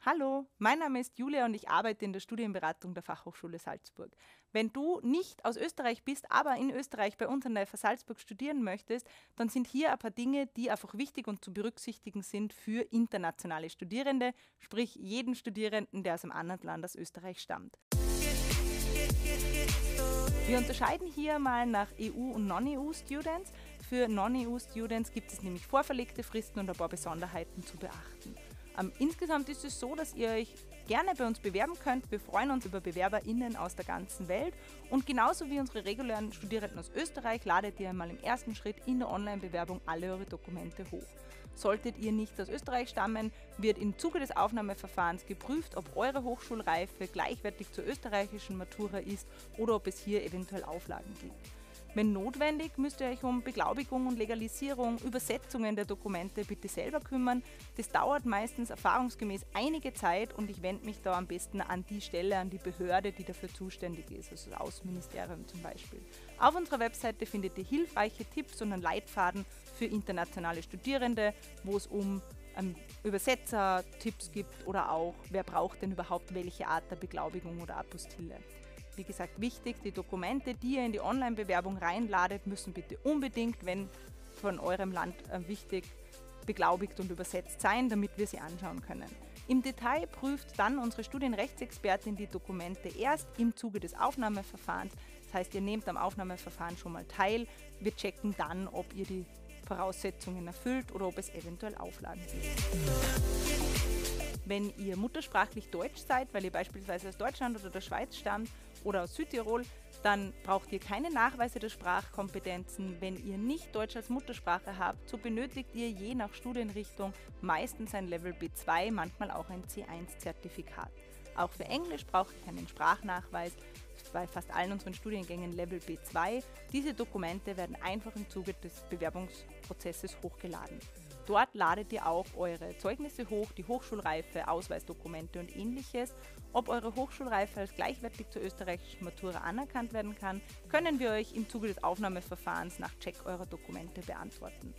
Hallo, mein Name ist Julia und ich arbeite in der Studienberatung der Fachhochschule Salzburg. Wenn du nicht aus Österreich bist, aber in Österreich bei uns an der FH Salzburg studieren möchtest, dann sind hier ein paar Dinge, die einfach wichtig und zu berücksichtigen sind für internationale Studierende, sprich jeden Studierenden, der aus einem anderen Land als Österreich stammt. Wir unterscheiden hier mal nach EU- und Non-EU-Students. Für Non-EU-Students gibt es nämlich vorverlegte Fristen und ein paar Besonderheiten zu beachten. Insgesamt ist es so, dass ihr euch gerne bei uns bewerben könnt. Wir freuen uns über BewerberInnen aus der ganzen Welt. Und genauso wie unsere regulären Studierenden aus Österreich ladet ihr einmal im ersten Schritt in der Online-Bewerbung alle eure Dokumente hoch. Solltet ihr nicht aus Österreich stammen, wird im Zuge des Aufnahmeverfahrens geprüft, ob eure Hochschulreife gleichwertig zur österreichischen Matura ist oder ob es hier eventuell Auflagen gibt. Wenn notwendig, müsst ihr euch um Beglaubigung und Legalisierung, Übersetzungen der Dokumente bitte selber kümmern. Das dauert meistens erfahrungsgemäß einige Zeit und ich wende mich da am besten an die Stelle, an die Behörde, die dafür zuständig ist, also das Außenministerium zum Beispiel. Auf unserer Webseite findet ihr hilfreiche Tipps und einen Leitfaden für internationale Studierende, wo es um Übersetzer-Tipps gibt oder auch, wer braucht denn überhaupt welche Art der Beglaubigung oder Apostille. Wie gesagt, wichtig, die Dokumente, die ihr in die Online-Bewerbung reinladet, müssen bitte unbedingt, wenn von eurem Land wichtig, beglaubigt und übersetzt sein, damit wir sie anschauen können. Im Detail prüft dann unsere Studienrechtsexpertin die Dokumente erst im Zuge des Aufnahmeverfahrens. Das heißt, ihr nehmt am Aufnahmeverfahren schon mal teil. Wir checken dann, ob ihr die Voraussetzungen erfüllt oder ob es eventuell Auflagen gibt. Wenn ihr muttersprachlich Deutsch seid, weil ihr beispielsweise aus Deutschland oder der Schweiz stammt oder aus Südtirol, dann braucht ihr keine Nachweise der Sprachkompetenzen. Wenn ihr nicht Deutsch als Muttersprache habt, so benötigt ihr je nach Studienrichtung meistens ein Level B2, manchmal auch ein C1-Zertifikat. Auch für Englisch braucht ihr keinen Sprachnachweis, bei fast allen unseren Studiengängen Level B2. Diese Dokumente werden einfach im Zuge des Bewerbungsprozesses hochgeladen. Dort ladet ihr auch eure Zeugnisse hoch, die Hochschulreife, Ausweisdokumente und ähnliches. Ob eure Hochschulreife als gleichwertig zur österreichischen Matura anerkannt werden kann, können wir euch im Zuge des Aufnahmeverfahrens nach Check eurer Dokumente beantworten.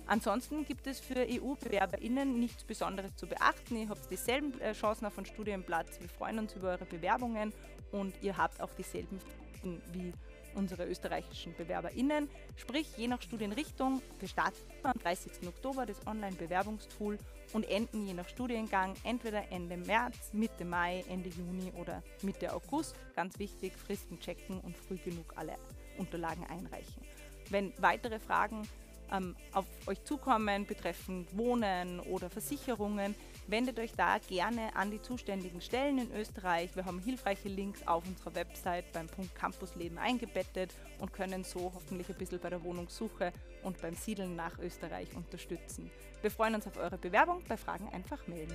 Ansonsten gibt es für EU-BewerberInnen nichts Besonderes zu beachten. Ihr habt dieselben Chancen auf einen Studienplatz. Wir freuen uns über eure Bewerbungen und ihr habt auch dieselben Pflichten wie unsere österreichischen BewerberInnen. Sprich, je nach Studienrichtung, wir starten am 30. Oktober das Online-Bewerbungstool und enden je nach Studiengang entweder Ende März, Mitte Mai, Ende Juni oder Mitte August. Ganz wichtig, Fristen checken und früh genug alle Unterlagen einreichen. Wenn weitere Fragen auf euch zukommen betreffend Wohnen oder Versicherungen, wendet euch da gerne an die zuständigen Stellen in Österreich. Wir haben hilfreiche Links auf unserer Website beim Punkt Campusleben eingebettet und können so hoffentlich ein bisschen bei der Wohnungssuche und beim Siedeln nach Österreich unterstützen. Wir freuen uns auf eure Bewerbung, bei Fragen einfach melden.